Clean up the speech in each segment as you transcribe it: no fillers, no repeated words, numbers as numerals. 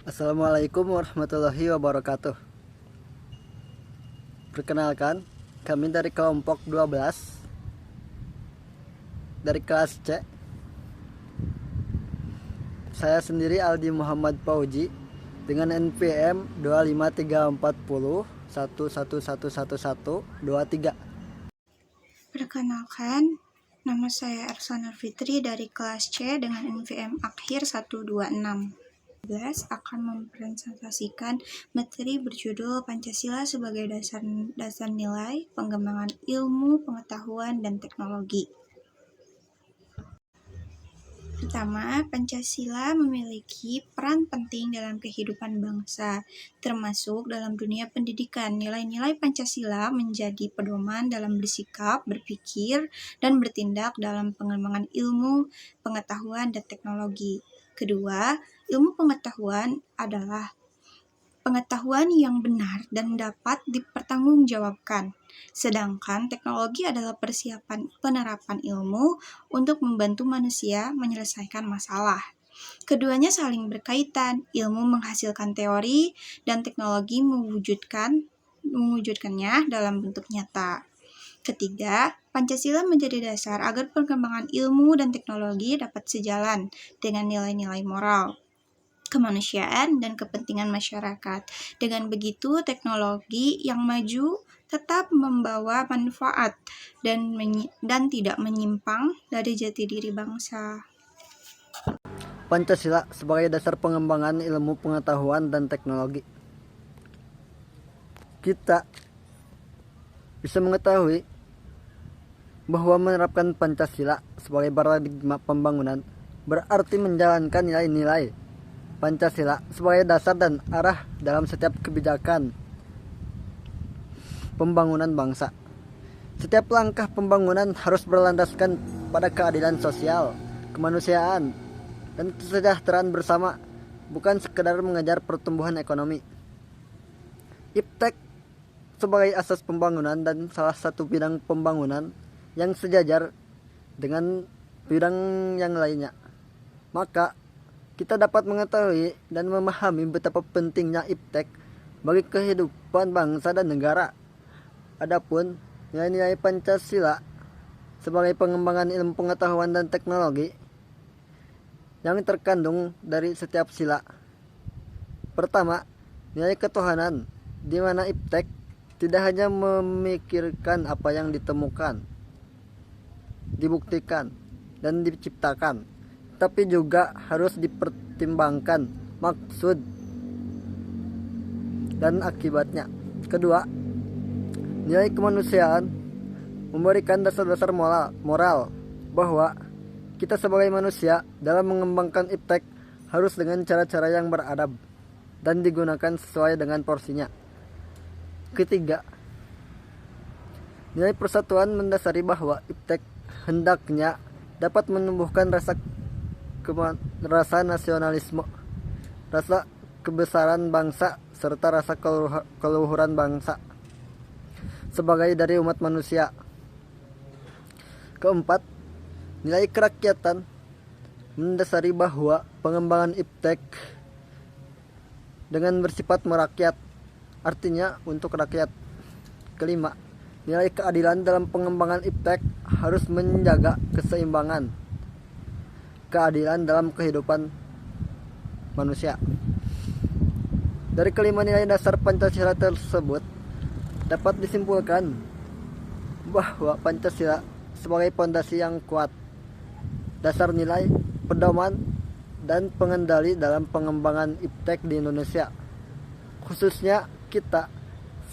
Assalamualaikum warahmatullahi wabarakatuh. Perkenalkan, kami dari kelompok 12 dari kelas C. Saya sendiri Aldi Muhammad Fauji dengan NPM 2534011111123. Perkenalkan, nama saya Ersana Fitri dari kelas C dengan NPM akhir 126. Akan mempresentasikan materi berjudul Pancasila sebagai dasar nilai pengembangan ilmu, pengetahuan, dan teknologi. Pertama, Pancasila memiliki peran penting dalam kehidupan bangsa, termasuk dalam dunia pendidikan. Nilai-nilai Pancasila menjadi pedoman dalam bersikap, berpikir, dan bertindak dalam pengembangan ilmu, pengetahuan, dan teknologi. Kedua, ilmu pengetahuan adalah pengetahuan yang benar dan dapat dipertanggungjawabkan. Sedangkan teknologi adalah persiapan penerapan ilmu untuk membantu manusia menyelesaikan masalah. Keduanya saling berkaitan. Ilmu menghasilkan teori dan teknologi mewujudkannya dalam bentuk nyata. Ketiga, Pancasila menjadi dasar agar perkembangan ilmu dan teknologi dapat sejalan dengan nilai-nilai moral, kemanusiaan, dan kepentingan masyarakat. Dengan begitu, teknologi yang maju tetap membawa manfaat dan tidak menyimpang dari jati diri bangsa. Pancasila sebagai dasar pengembangan ilmu pengetahuan dan teknologi. Kita bisa mengetahui bahwa menerapkan Pancasila sebagai paradigma pembangunan berarti menjalankan nilai-nilai Pancasila sebagai dasar dan arah dalam setiap kebijakan pembangunan bangsa. Setiap langkah pembangunan harus berlandaskan pada keadilan sosial, kemanusiaan, dan kesejahteraan bersama, bukan sekedar mengejar pertumbuhan ekonomi. Iptek sebagai asas pembangunan dan salah satu bidang pembangunan yang sejajar dengan bidang yang lainnya. Maka kita dapat mengetahui dan memahami betapa pentingnya iptek bagi kehidupan bangsa dan negara. Adapun nilai-nilai Pancasila sebagai pengembangan ilmu pengetahuan dan teknologi yang terkandung dari setiap sila. Pertama, nilai ketuhanan, di mana iptek tidak hanya memikirkan apa yang ditemukan, dibuktikan, dan diciptakan, tapi juga harus dipertimbangkan maksud dan akibatnya. Kedua, nilai kemanusiaan memberikan dasar-dasar moral bahwa kita sebagai manusia dalam mengembangkan iptek harus dengan cara-cara yang beradab dan digunakan sesuai dengan porsinya. Ketiga, nilai persatuan mendasari bahwa iptek hendaknya dapat menumbuhkan rasa nasionalisme, rasa kebesaran bangsa, serta rasa keluhuran bangsa sebagai dari umat manusia. Keempat, nilai kerakyatan mendasari bahwa pengembangan iptek dengan bersifat merakyat, artinya untuk rakyat. Kelima, nilai keadilan dalam pengembangan iptek harus menjaga keseimbangan keadilan dalam kehidupan manusia. Dari kelima nilai dasar Pancasila tersebut dapat disimpulkan bahwa Pancasila sebagai fondasi yang kuat, dasar nilai, pedoman, dan pengendali dalam pengembangan iptek di Indonesia. Khususnya kita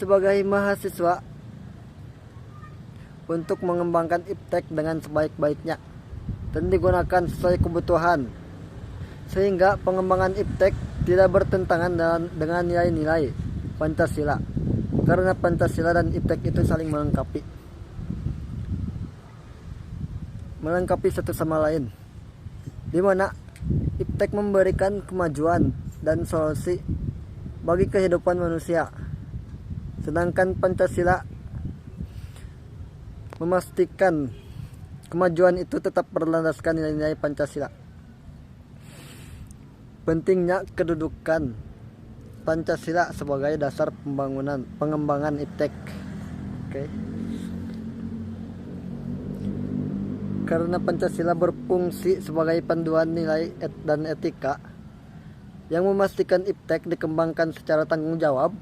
sebagai mahasiswa untuk mengembangkan iptek dengan sebaik-baiknya dan digunakan sesuai kebutuhan, sehingga pengembangan iptek tidak bertentangan dengan nilai-nilai Pancasila, karena Pancasila dan iptek itu saling melengkapi satu sama lain, di mana iptek memberikan kemajuan dan solusi bagi kehidupan manusia, sedangkan Pancasila memastikan kemajuan itu tetap berlandaskan nilai-nilai Pancasila. Pentingnya kedudukan Pancasila sebagai dasar pengembangan iptek. Oke. Karena Pancasila berfungsi sebagai panduan nilai dan etika yang memastikan iptek dikembangkan secara tanggung jawab,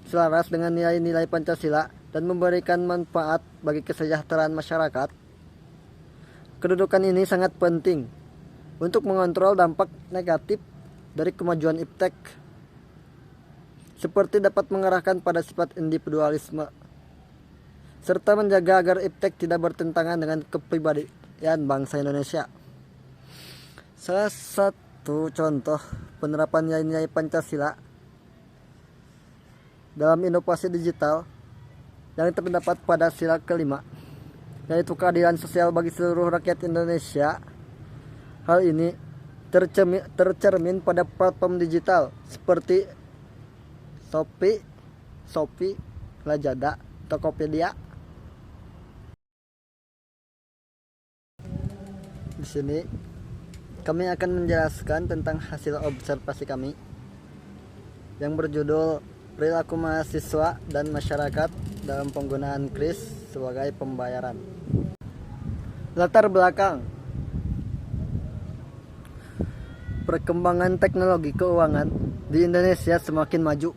selaras dengan nilai-nilai Pancasila dan memberikan manfaat bagi kesejahteraan masyarakat. Kedudukan ini sangat penting untuk mengontrol dampak negatif dari kemajuan iptek, seperti dapat mengarahkan pada sifat individualisme, serta menjaga agar iptek tidak bertentangan dengan kepribadian bangsa Indonesia. Salah satu contoh penerapan nilai-nilai Pancasila dalam inovasi digital yang terdapat pada sila kelima, yaitu keadilan sosial bagi seluruh rakyat Indonesia. Hal ini tercermin pada platform digital seperti Shopee, Lazada, Tokopedia. Di sini kami akan menjelaskan tentang hasil observasi kami yang berjudul perilaku mahasiswa dan masyarakat dalam penggunaan kris sebagai pembayaran. Latar belakang: perkembangan teknologi keuangan di Indonesia semakin maju.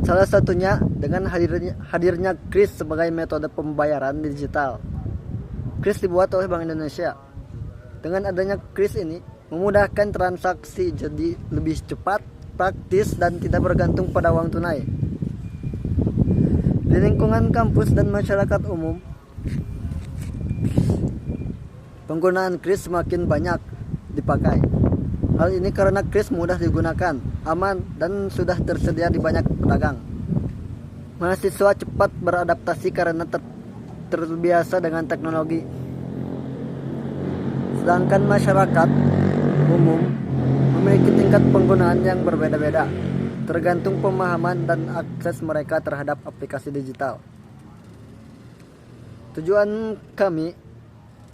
Salah satunya dengan hadirnya kris sebagai metode pembayaran digital. Kris dibuat oleh Bank Indonesia. Dengan adanya kris ini memudahkan transaksi jadi lebih cepat, praktis, dan tidak bergantung pada uang tunai. Di lingkungan kampus dan masyarakat umum, penggunaan kris semakin banyak dipakai. Hal ini karena kris mudah digunakan, aman, dan sudah tersedia di banyak pedagang. Mahasiswa cepat beradaptasi karena terbiasa dengan teknologi. Sedangkan masyarakat umum memiliki tingkat penggunaan yang berbeda-beda, tergantung pemahaman dan akses mereka terhadap aplikasi digital. Tujuan kami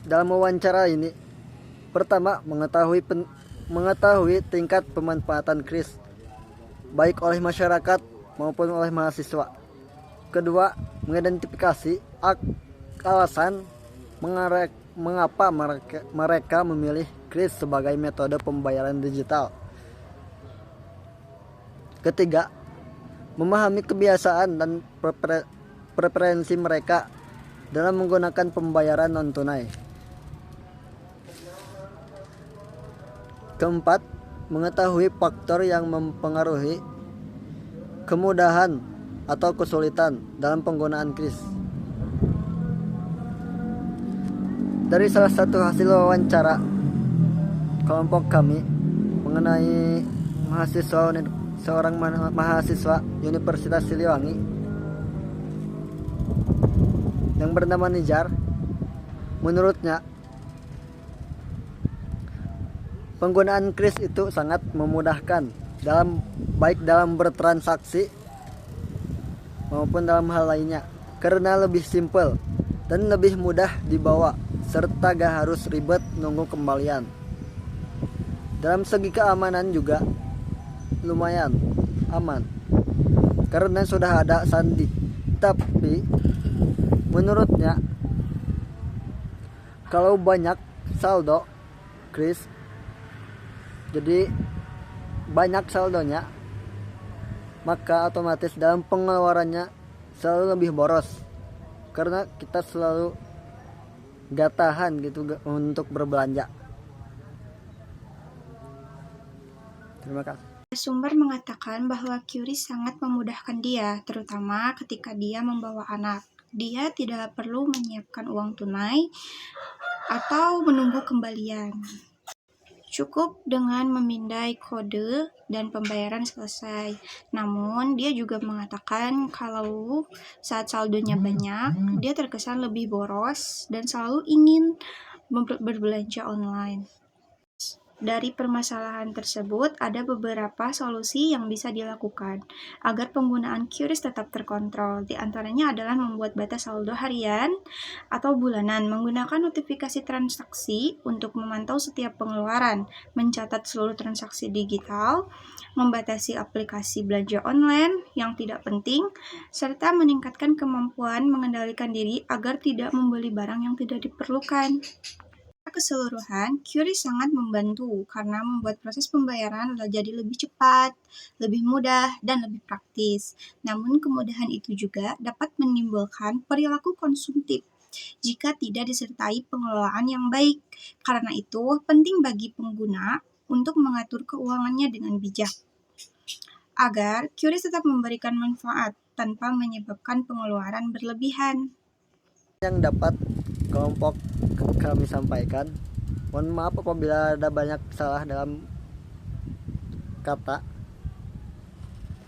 dalam wawancara ini, pertama, mengetahui tingkat pemanfaatan kris baik oleh masyarakat maupun oleh mahasiswa. Kedua, mengidentifikasi alasan mengapa mereka memilih kris sebagai metode pembayaran digital. Ketiga, memahami kebiasaan dan preferensi mereka dalam menggunakan pembayaran non-tunai. Keempat, mengetahui faktor yang mempengaruhi kemudahan atau kesulitan dalam penggunaan kris. Dari salah satu hasil wawancara kelompok kami mengenai seorang mahasiswa Universitas Siliwangi yang bernama Nijar, menurutnya penggunaan kris itu sangat memudahkan baik dalam bertransaksi maupun dalam hal lainnya, karena lebih simpel dan lebih mudah dibawa, serta gak harus ribet nunggu kembalian. Dalam segi keamanan juga lumayan aman karena sudah ada sandi. Tapi menurutnya kalau banyak saldo kris, jadi banyak saldonya, maka otomatis dalam pengeluarannya selalu lebih boros, karena kita selalu gak tahan gitu untuk berbelanja. Terima kasih. Sumber mengatakan bahwa QRIS sangat memudahkan dia, terutama ketika dia membawa anak. Dia tidak perlu menyiapkan uang tunai atau menunggu kembalian. Cukup dengan memindai kode dan pembayaran selesai. Namun, dia juga mengatakan kalau saat saldonya banyak, dia terkesan lebih boros dan selalu ingin berbelanja online. Dari permasalahan tersebut, ada beberapa solusi yang bisa dilakukan agar penggunaan QRIS tetap terkontrol. Di antaranya adalah membuat batas saldo harian atau bulanan, menggunakan notifikasi transaksi untuk memantau setiap pengeluaran, mencatat seluruh transaksi digital, membatasi aplikasi belanja online yang tidak penting, serta meningkatkan kemampuan mengendalikan diri agar tidak membeli barang yang tidak diperlukan. Keseluruhan, QRIS sangat membantu karena membuat proses pembayaran jadi lebih cepat, lebih mudah, dan lebih praktis. Namun kemudahan itu juga dapat menimbulkan perilaku konsumtif jika tidak disertai pengelolaan yang baik. Karena itu, penting bagi pengguna untuk mengatur keuangannya dengan bijak agar QRIS tetap memberikan manfaat tanpa menyebabkan pengeluaran berlebihan. Yang dapat kelompok kami sampaikan, mohon maaf apabila ada banyak salah dalam kata.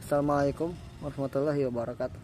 Assalamualaikum warahmatullahi wabarakatuh.